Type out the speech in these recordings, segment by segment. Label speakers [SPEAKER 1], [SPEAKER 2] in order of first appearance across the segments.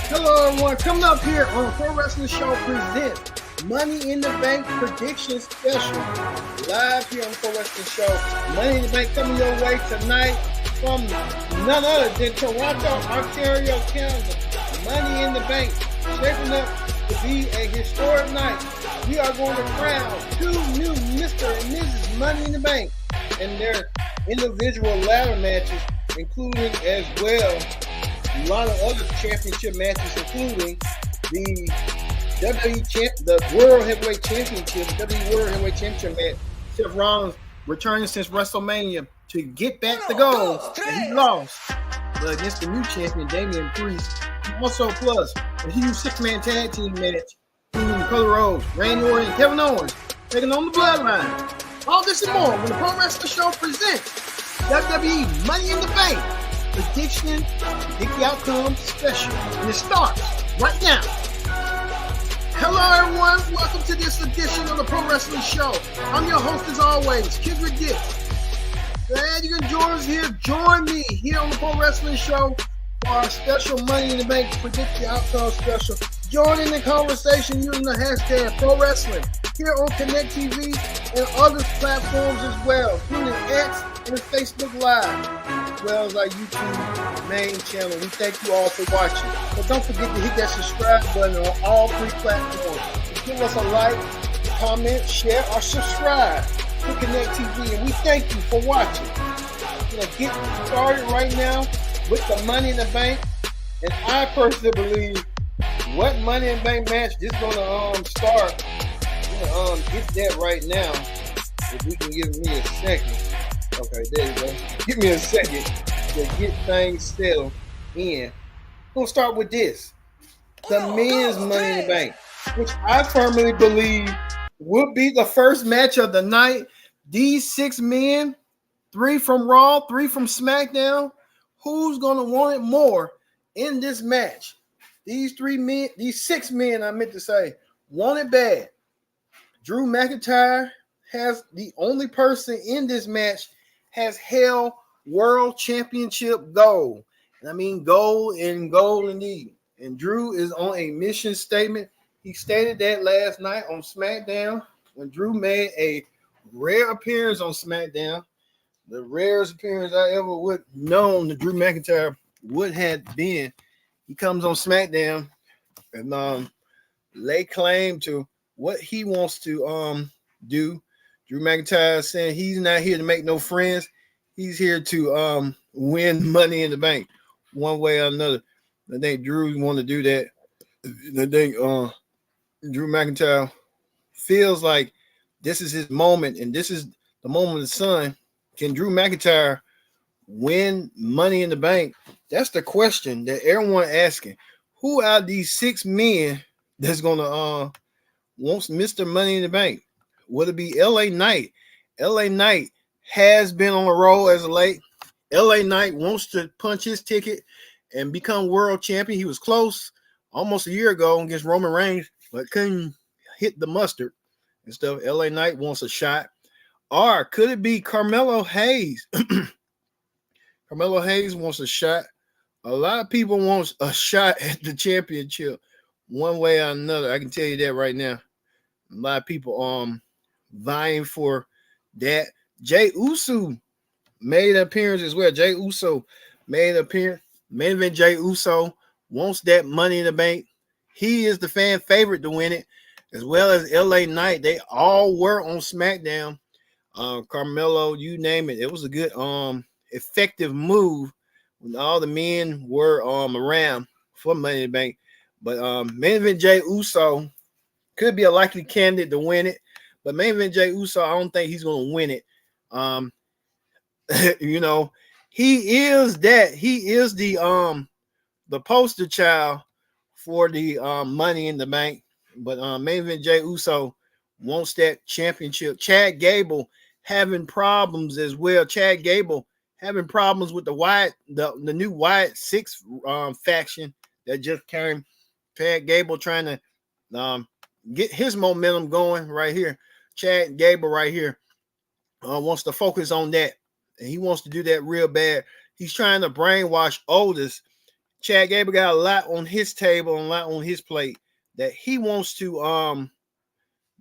[SPEAKER 1] Hello, everyone. Coming up here on Pro Wrestling Show presents Money in the Bank Prediction Special. Live here on Pro Wrestling Show. Money in the Bank coming your way tonight from none other than Toronto, Ontario, Canada. Money in the Bank shaping up to be a historic night. We are going to crown two new Mr. and Mrs. Money in the Bank and their individual ladder matches, including as well a lot of other championship matches, including the the World Heavyweight Championship, WWE World Heavyweight Championship match. Seth Rollins returning since WrestleMania to get back the gold that he lost against the new champion, Damian Priest. Also, plus a huge six-man tag team match, including Cody Rhodes, Randy Orton, and Kevin Owens taking on the Bloodline. All this and more when the Pro Wrestling Show presents WWE Money in the Bank Prediction, Predict the Outcome Special. And it starts right now. Hello, everyone. Welcome to this edition of the Pro Wrestling Show. I'm your host, as always, Kendrick Dick. Glad you can join us here. Join me here on the Pro Wrestling Show for our special Money in the Bank Predict the Outcome Special. Join in the conversation using the hashtag Pro Wrestling here on Connect TV and other platforms as well, including X and Facebook Live, as well as our YouTube main channel. We thank you all for watching. But don't forget to hit that subscribe button on all three platforms. Give us a like, comment, share, or subscribe to Connect TV. And we thank you for watching. We're going to get started right now with the Money in the Bank. And I personally believe what Money in the Bank match this is going to start. We're going to get that right now. If we can give me a second. Okay, there you go. Give me a second to get things settled in. We'll start with this. The men's Money in the Bank, which I firmly believe will be the first match of the night. These six men, 3 from Raw, 3 from SmackDown. Who's going to want it more in this match? These six men, I meant to say, want it bad. Drew McIntyre has the only person in this match has held world championship gold. And I mean gold indeed. And Drew is on a mission statement. He stated that last night on SmackDown when Drew made a rare appearance on SmackDown. The rarest appearance I ever would known that Drew McIntyre would have been. He comes on SmackDown and lay claim to what he wants to do. Drew McIntyre saying he's not here to make no friends. He's here to win Money in the Bank one way or another. I think Drew want to do that. I think Drew McIntyre feels like this is his moment, and this is the moment of the sun. Can Drew McIntyre win Money in the Bank? That's the question that everyone asking. Who out of these six men that's gonna wants Mr. Money in the Bank? Would it be LA Knight? LA Knight has been on a roll as of late. LA Knight wants to punch his ticket and become world champion. He was close almost a year ago against Roman Reigns, but couldn't hit the mustard and stuff. LA Knight wants a shot. Or could it be Carmelo Hayes? Carmelo Hayes wants a shot. A lot of people want a shot at the championship one way or another. I can tell you that right now. A lot of people vying for that. Jey Uso made an appearance as well. Jey Uso made an appearance. Main event Jey Uso wants that Money in the Bank. He is the fan favorite to win it, as well as LA Knight. They all were on SmackDown. Carmelo, you name it. It was a good effective move when all the men were around for Money in the Bank. But main event Jey Uso could be a likely candidate to win it. But main event Jey Uso, I don't think he's going to win it. He is that. He is the poster child for the Money in the Bank. But main event Jey Uso wants that championship. Chad Gable having problems as well. Chad Gable having problems with the new Wyatt 6 faction that just came. Chad Gable trying to get his momentum going right here. Chad Gable right here wants to focus on that. And he wants to do that real bad. He's trying to brainwash Otis Chad Gable got a lot on his table and a lot on his plate that he wants to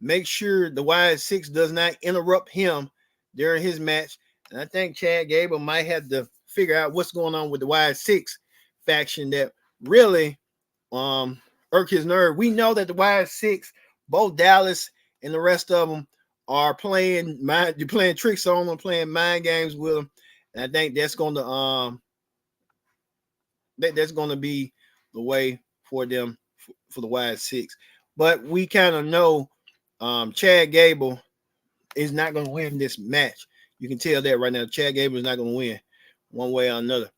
[SPEAKER 1] make sure the Wide Six does not interrupt him during his match. And I think Chad Gable might have to figure out what's going on with the Wide Six faction that really irk his nerve. We know that the Wide Six, both Dallas and the rest of them, are playing tricks on them, playing mind games with them. And I think that's going to that's going to be the way for them for the Wide Six. But we kind of know Chad Gable is not going to win this match. You can tell that right now. Chad Gable is not going to win one way or another.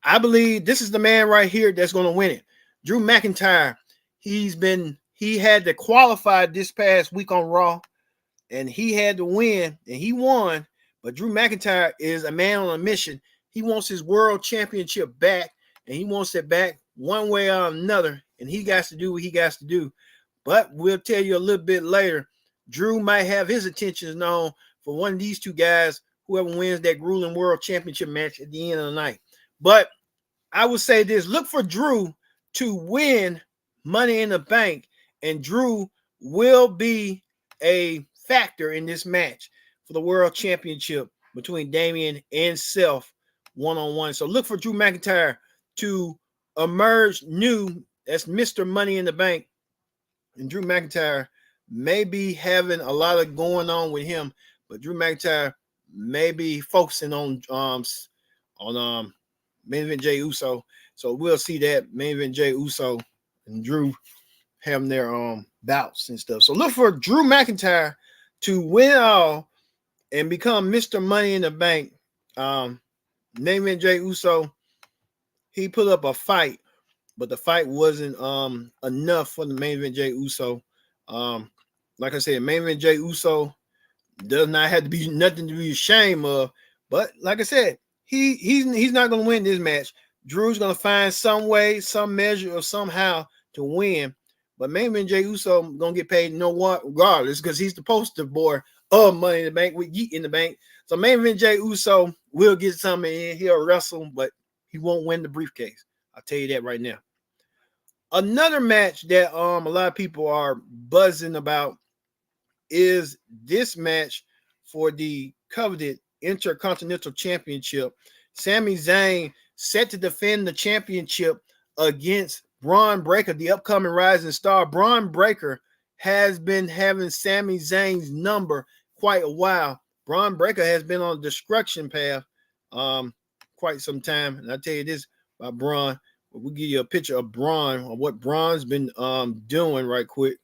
[SPEAKER 1] I believe this is the man right here that's going to win it. Drew McIntyre. He had to qualify this past week on Raw, and he had to win, and he won. But Drew McIntyre is a man on a mission. He wants his world championship back, and he wants it back one way or another, and he got to do what he got to do. But we'll tell you a little bit later, Drew might have his attentions known for one of these two guys, whoever wins that grueling world championship match at the end of the night. But I would say this, look for Drew to win Money in the Bank, and Drew will be a factor in this match for the world championship between Damian and Seth one-on-one. So look for Drew McIntyre to emerge new as Mr. Money in the Bank. And Drew McIntyre may be having a lot of going on with him, but Drew McIntyre may be focusing on main event Jey Uso. So we'll see that main event Jey Uso and Drew having their bouts and stuff. So look for Drew McIntyre to win it all and become Mr. Money in the Bank. Main event Jey Uso, he put up a fight, but the fight wasn't enough for the main event Jey Uso. Like I said, main event Jey Uso does not have to be nothing to be ashamed of. But like I said, he's not going to win this match. Drew's going to find some way, some measure, or somehow to win. But main event Jey Uso going to get paid no one regardless, because he's the poster boy of Money in the Bank with Yeet in the Bank. So main event Jey Uso will get something in. He'll wrestle, but he won't win the briefcase. I'll tell you that right now. Another match that a lot of people are buzzing about is this match for the coveted Intercontinental Championship. Sami Zayn set to defend the championship against Braun Breaker, the upcoming rising star. Braun Breaker has been having Sami Zayn's number quite a while. Braun Breaker has been on a destruction path quite some time. And I'll tell you this about Braun. We'll give you a picture of Braun, of what Braun's been doing right quick.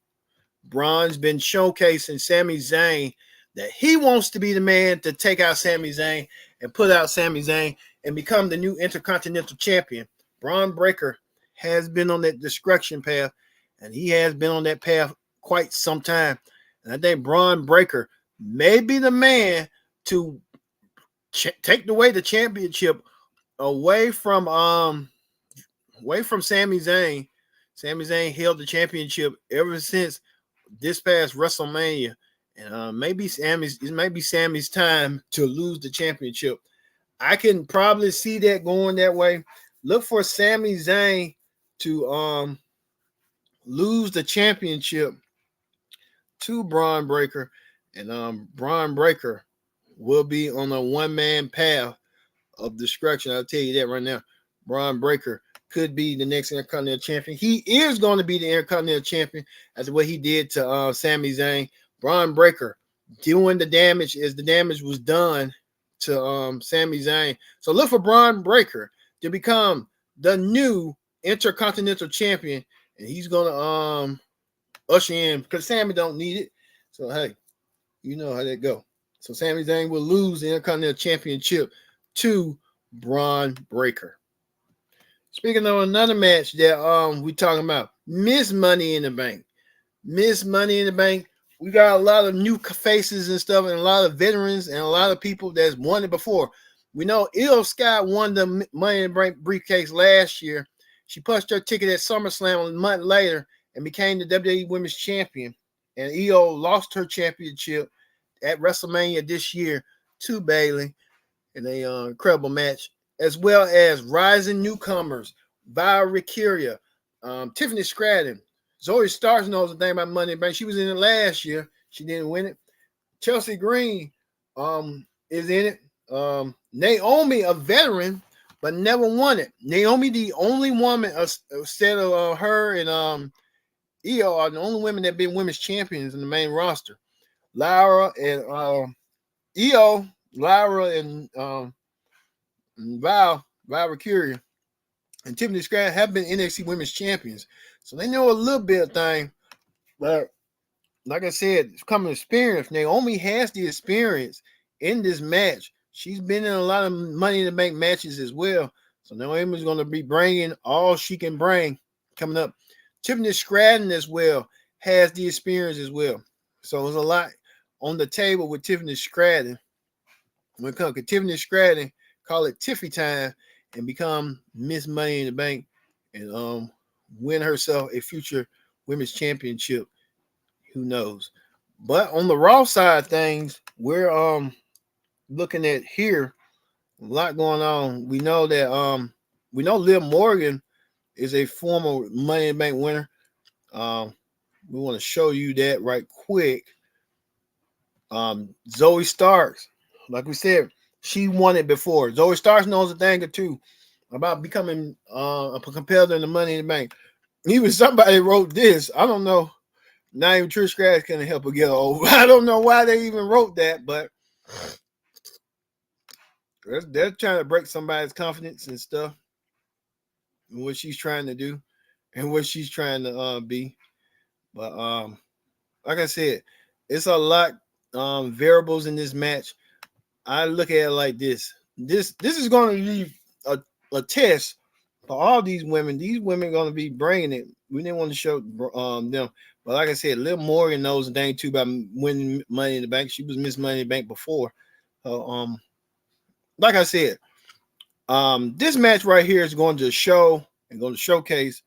[SPEAKER 1] Braun's been showcasing Sami Zayn that he wants to be the man to take out Sami Zayn and put out Sami Zayn and become the new Intercontinental Champion. Braun Breaker has been on that destruction path, and he has been on that path quite some time. And I think Braun Breaker may be the man to take away the championship away from Sami Zayn. Sami Zayn held the championship ever since this past WrestleMania, and maybe it might be Sami's time to lose the championship. I can probably see that going that way. Look for Sami Zayn to lose the championship to Braun Breaker, and Braun Breaker will be on a one-man path of destruction. I'll tell you that right now. Braun Breaker could be the next Intercontinental Champion. He is going to be the Intercontinental Champion as what he did to Sami Zayn. Braun Breaker doing the damage as the damage was done to Sami Zayn. So look for Braun Breaker to become the new Intercontinental Champion, and he's going to usher in, because Sami don't need it. So, hey, you know how that go. So Sami Zayn will lose the Intercontinental Championship to Braun Breaker. Speaking of another match that we talking about, Miss Money in the Bank. Miss Money in the Bank. We got a lot of new faces and stuff, and a lot of veterans, and a lot of people that's won it before. We know Io Sky won the Money in the Bank briefcase last year. She punched her ticket at SummerSlam a month later and became the WWE Women's Champion. And Io lost her championship at WrestleMania this year to Bayley in a incredible match, as well as rising newcomers. Valkyria, Tiffany Stratton. Zoe Starks knows the thing about Money in the Bank. She was in it last year. She didn't win it. Chelsea Green is in it. Naomi, a veteran, but never won it. Naomi, the only woman instead of her and Io are the only women that been women's champions in the main roster. Lyra and Io, Lyra and Valkyria and Tiffany Stratton have been NXT women's champions. So they know a little bit of thing. But like I said, it's coming experience. Naomi has the experience in this match. She's been in a lot of Money in the Bank matches as well. So Naomi's going to be bringing all she can bring coming up. Tiffany Stratton as well has the experience as well. So there's a lot on the table with Tiffany Stratton. When it comes to Tiffany Stratton, call it Tiffy time and become Miss Money in the Bank and win herself a future women's championship. Who knows? But on the Raw side of things, we're looking at here a lot going on. We know that we know Liv Morgan is a former Money in the Bank winner. We want to show you that right quick. Zoe Starks, like we said, she won it before. Zoe Starks knows a thing or two about becoming a competitor in the Money in the Bank. Even somebody wrote this. I don't know. Not even Trish Stratus can help her get over. I don't know why they even wrote that, but they're trying to break somebody's confidence and stuff. And what she's trying to do and what she's trying to be. But like I said, it's a lot variables in this match. I look at it like this. This is going to be a test for all these women. These women are going to be bringing it. We didn't want to show them. But like I said, Liv Morgan knows a thing too about winning Money in the Bank. She was Miss Money in the Bank before. So, like I said, this match right here is going to show and going to showcase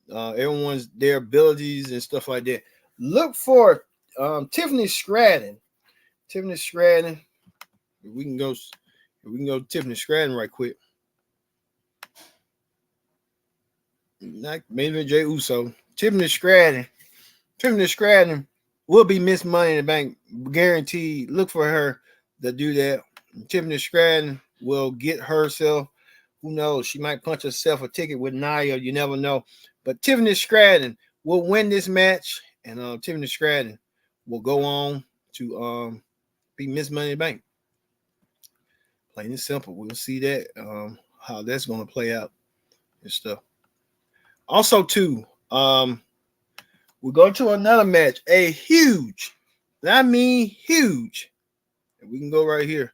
[SPEAKER 1] everyone's their abilities and stuff like that. Look for Tiffany Stratton. Tiffany Stratton. We can go to Tiffany Stratton right quick. Not maybe Jey Uso. Tiffany Stratton. Tiffany Stratton will be Miss Money in the Bank, guaranteed. Look for her to do that. Tiffany Stratton will get herself. Who knows? She might punch herself a ticket with Nia. You never know. But Tiffany Stratton will win this match, and Tiffany Stratton will go on to be Miss Money in the Bank. Plain and simple. We'll see that how that's going to play out and stuff. Also, too, we go to another match, a huge, I mean huge. We can go right here.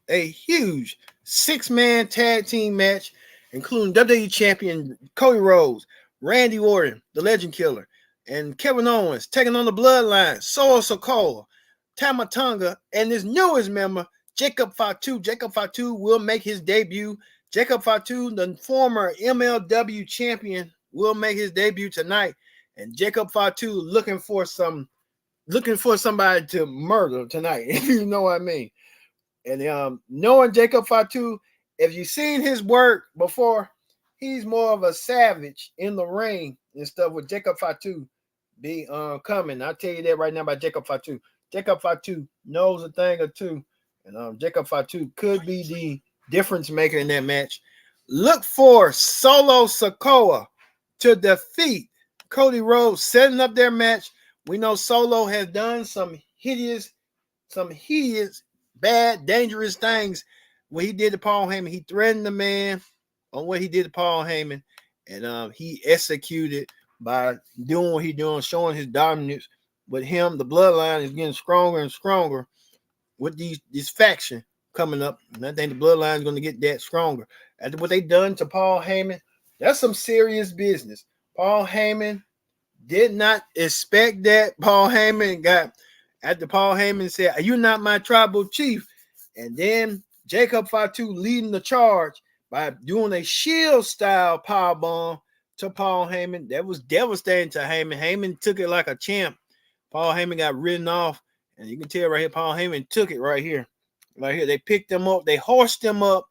[SPEAKER 1] A huge 6-man tag team match, including WWE Champion Cody Rhodes, Randy Orton, the Legend Killer, and Kevin Owens taking on the Bloodline, Solo Sikoa, Tama Tonga, and his newest member, Jacob Fatu. Jacob Fatu will make his debut. Jacob Fatu, the former MLW champion, will make his debut tonight. And Jacob Fatu looking for somebody to murder tonight, if you know what I mean. And knowing Jacob Fatu, if you've seen his work before, he's more of a savage in the ring and stuff with Jacob Fatu be coming. I'll tell you that right now about Jacob Fatu. Jacob Fatu knows a thing or two. And Jacob Fatu could be the difference maker in that match. Look for Solo Sikoa to defeat Cody Rhodes, setting up their match. We know Solo has done some hideous, bad, dangerous things. When he did to Paul Heyman, he threatened the man on what he did to Paul Heyman, and he executed by doing what he's doing, showing his dominance. But him, the Bloodline is getting stronger and stronger with this faction coming up. And I think the Bloodline is going to get that stronger. After what they done to Paul Heyman, that's some serious business. Paul Heyman did not expect that. Paul Heyman after Paul Heyman said, "You're not my tribal chief." And then Jacob Fatu leading the charge by doing a shield style powerbomb to Paul Heyman. That was devastating to Heyman. Heyman took it like a champ. Paul Heyman got ridden off. And you can tell right here, Paul Heyman took it right here. Right here, they picked him up. They horsed him up.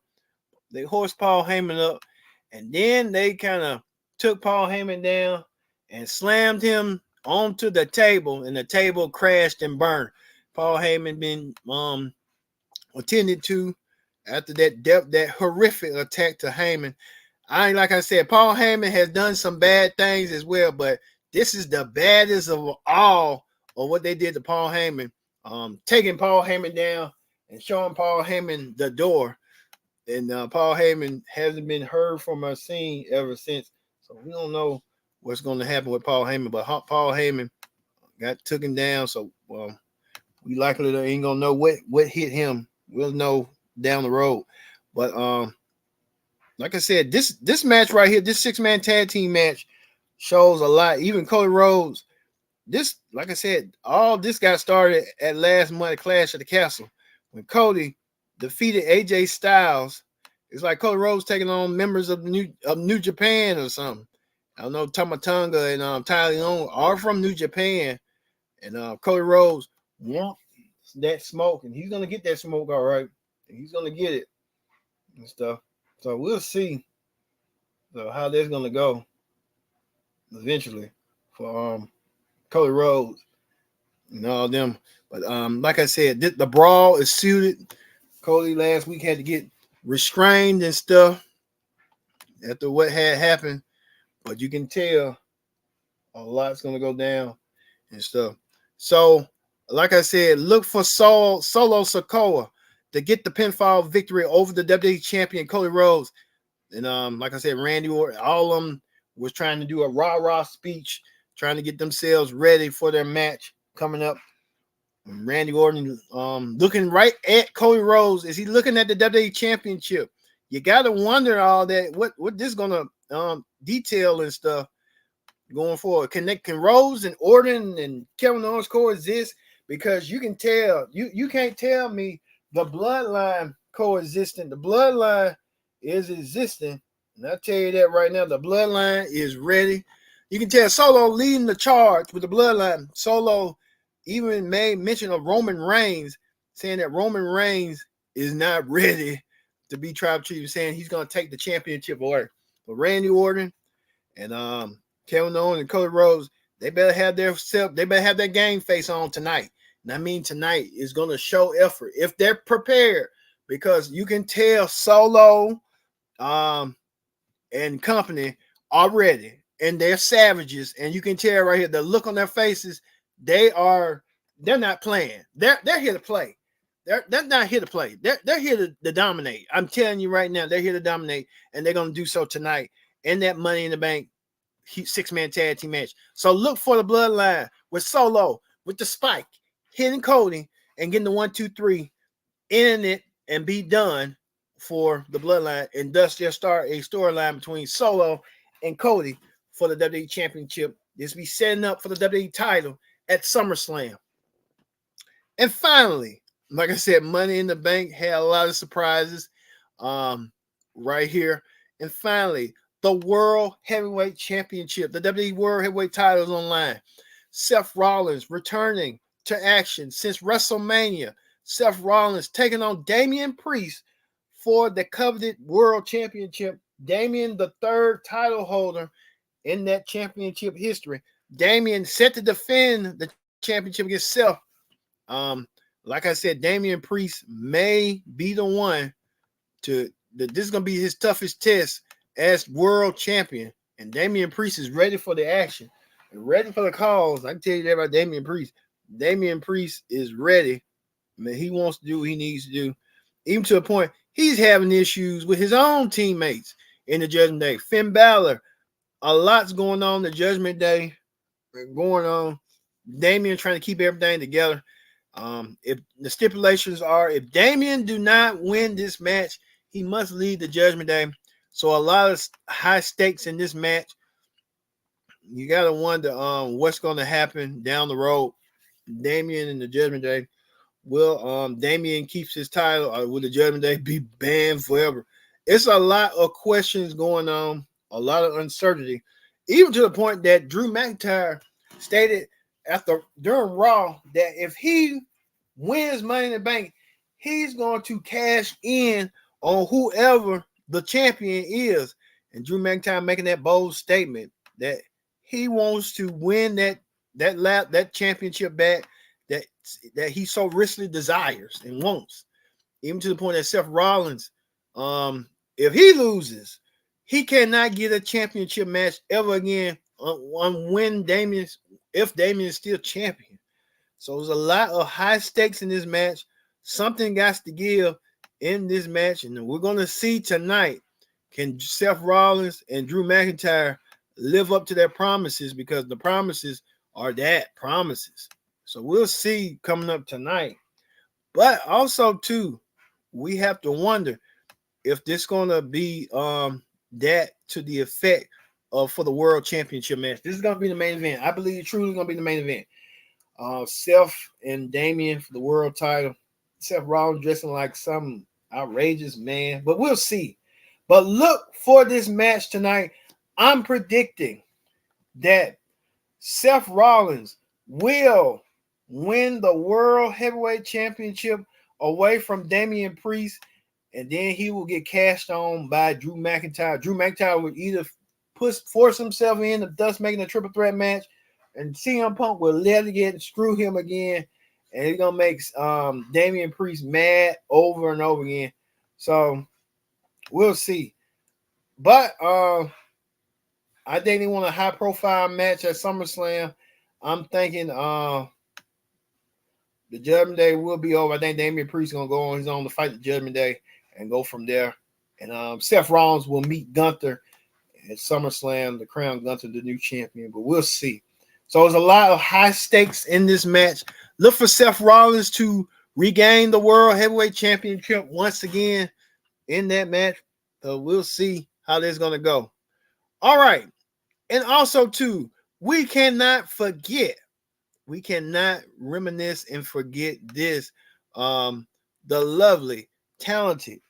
[SPEAKER 1] They horsed Paul Heyman up, and then they kind of took Paul Heyman down and slammed him onto the table, and the table crashed and burned. Paul Heyman been attended to after that horrific attack to Heyman. Like I said, Paul Heyman has done some bad things as well, but this is the baddest of all of what they did to Paul Heyman. Taking Paul Heyman down and showing Paul Heyman the door. And Paul Heyman hasn't been heard from or seen ever since. So we don't know what's going to happen with Paul Heyman. But Paul Heyman took him down. So we likely ain't going to know what hit him. We'll know down the road. But like I said, this match right here, this 6-man tag team match shows a lot. Even Cody Rhodes, this, like I said, all this got started at last month's Clash at the Castle when Cody defeated AJ Styles. It's like Cody Rhodes taking on members of New Japan or something. I don't know, Tamatonga and Ty Leon are from New Japan, and Cody Rhodes wants that smoke, and he's gonna get that smoke, all right. He's gonna get it and stuff. So we'll see how that's gonna go eventually for Cody Rhodes and all them. But like I said, the brawl is suited. Cody last week had to get restrained and stuff after what had happened, but you can tell a lot's going to go down and stuff. So, like I said, look for Solo Sikoa to get the pinfall victory over the WWE champion Cody Rhodes. And like I said, Randy Orton, all of them was trying to do a rah-rah speech, trying to get themselves ready for their match coming up. Randy Orton looking right at Cody Rhodes. Is he looking at the WWE Championship? You got to wonder all that. What this going to detail and stuff going forward. Can Rhodes and Orton and Kevin Owens coexist? Because you can tell, you can't tell me the Bloodline coexisting. The Bloodline is existing. And I'll tell you that right now. The Bloodline is ready. You can tell Solo leading the charge with the Bloodline. Solo even made mention of Roman Reigns, saying that Roman Reigns is not ready to be tribal chief, saying he's going to take the championship away. But Randy Orton and Kevin Owens and Cody Rhodes, they better have their game face on tonight. And I mean tonight is going to show effort if they're prepared, because you can tell Solo and company are ready, and they're savages, and you can tell right here the look on their faces. They're not playing. They're here to play. They're not here to play. They're here to dominate. I'm telling you right now, they're here to dominate, and they're going to do so tonight in that Money in the Bank 6-man tag team match. So look for the Bloodline with Solo, with the spike, hitting Cody, and getting the 1, 2, 3 in it and be done for the Bloodline, and thus they'll start a storyline between Solo and Cody for the WWE Championship. This be setting up for the WWE title at SummerSlam. And finally, like I said, Money in the Bank had a lot of surprises right here. And finally, the World Heavyweight Championship, the WWE World Heavyweight title is online. Seth Rollins returning to action since WrestleMania. Seth Rollins taking on Damian Priest for the coveted World Championship. Damian, the third title holder in that championship history. Damian set to defend the championship against Seth. Like I said, Damian Priest may be the one this is going to be his toughest test as world champion. And Damian Priest is ready for the action and ready for the calls. I can tell you that about Damian Priest. Damian Priest is ready. I mean, he wants to do what he needs to do. Even to a point, he's having issues with his own teammates in the Judgment Day. Finn Balor, a lot's going on in the Judgment Day. Going on. Damian trying to keep everything together. If the stipulations are, if Damian do not win this match, he must lead the Judgment Day. So a lot of high stakes in this match. You got to wonder what's going to happen down the road. Damian in the Judgment Day. Will Damian keeps his title, or will the Judgment Day be banned forever? It's a lot of questions going on, a lot of uncertainty, even to the point that Drew McIntyre stated during Raw that if he wins Money in the Bank, he's going to cash in on whoever the champion is. And Drew McIntyre making that bold statement that he wants to win that championship back that he so richly desires and wants. Even to the point that Seth Rollins, if he loses, he cannot get a championship match ever again if Damien is still champion. So there's a lot of high stakes in this match. Something got to give in this match, and we're going to see tonight, can Seth Rollins and Drew McIntyre live up to their promises, because the promises are that, promises. So we'll see coming up tonight. But also, too, we have to wonder if this going to be that to the effect of for the World Championship match. This is going to be the main event. I believe truly going to be the main event. Seth and Damien for the world title. Seth Rollins dressing like some outrageous man, but we'll see. But look for this match tonight. I'm predicting that Seth Rollins will win the World Heavyweight Championship away from Damian Priest, and then he will get cashed on by Drew McIntyre. Drew McIntyre would either force himself in, thus making a triple threat match, and CM Punk will let it get screw him again, and he's gonna make Damian Priest mad over and over again. So we'll see. But I think they want a high profile match at SummerSlam. I'm thinking the Judgment Day will be over. I think Damian Priest is gonna go on his own to fight the Judgment Day and go from there. And Seth Rollins will meet Gunther at SummerSlam to crown Gunther the new champion. But we'll see. So there's a lot of high stakes in this match. Look for Seth Rollins to regain the World Heavyweight Championship once again in that match. So we'll see how this is going to go. All right. And also, too, we cannot reminisce and forget this. The lovely, talented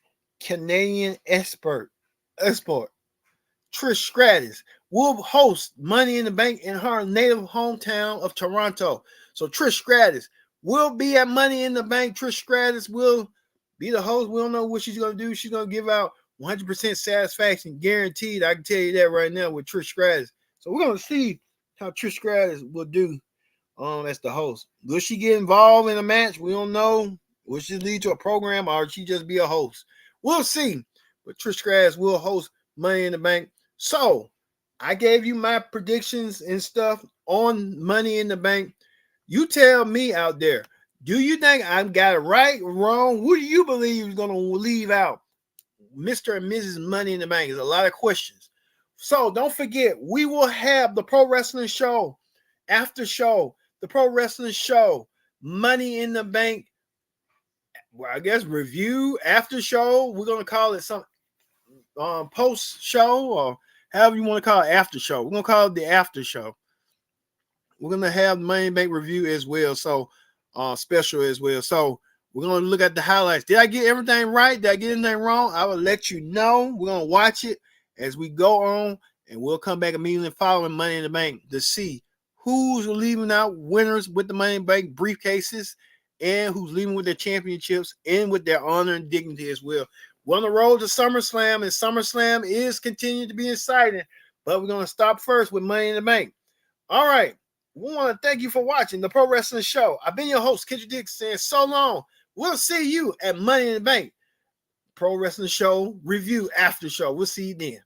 [SPEAKER 1] Canadian expert, Trish Stratus, will host Money in the Bank in her native hometown of Toronto. So Trish Stratus will be at Money in the Bank. Trish Stratus will be the host. We don't know what she's going to do. She's going to give out 100% satisfaction, guaranteed. I can tell you that right now with Trish Stratus. So we're going to see how Trish Stratus will do as the host. Will she get involved in a match? We don't know. Will she lead to a program, or she just be a host? We'll see. But Trish Stratus will host Money in the Bank. So I gave you my predictions and stuff on Money in the Bank. You tell me out there, do you think I've got it right or wrong? Who do you believe is going to leave out Mr. and Mrs. Money in the Bank? There's a lot of questions. So don't forget, we will have the Pro Wrestling Show after show, the Pro Wrestling Show, Money in the Bank, well, I guess review, after show. We're going to call it some post show, or however you want to call it, after show. We're going to call it the after show. We're going to have Money in the Bank review as well, so special as well. So we're going to look at the highlights. Did I get everything right? Did I get anything wrong? I will let you know. We're going to watch it as we go on, and we'll come back immediately following Money in the Bank to see who's leaving out winners with the Money in the Bank briefcases, and who's leaving with their championships and with their honor and dignity as well. We're on the road to SummerSlam, and SummerSlam is continuing to be exciting, but we're going to stop first with Money in the Bank. All right. We want to thank you for watching the Pro Wrestling Show. I've been your host, Kendrick Dix, saying so long. We'll see you at Money in the Bank Pro Wrestling Show review after show. We'll see you then.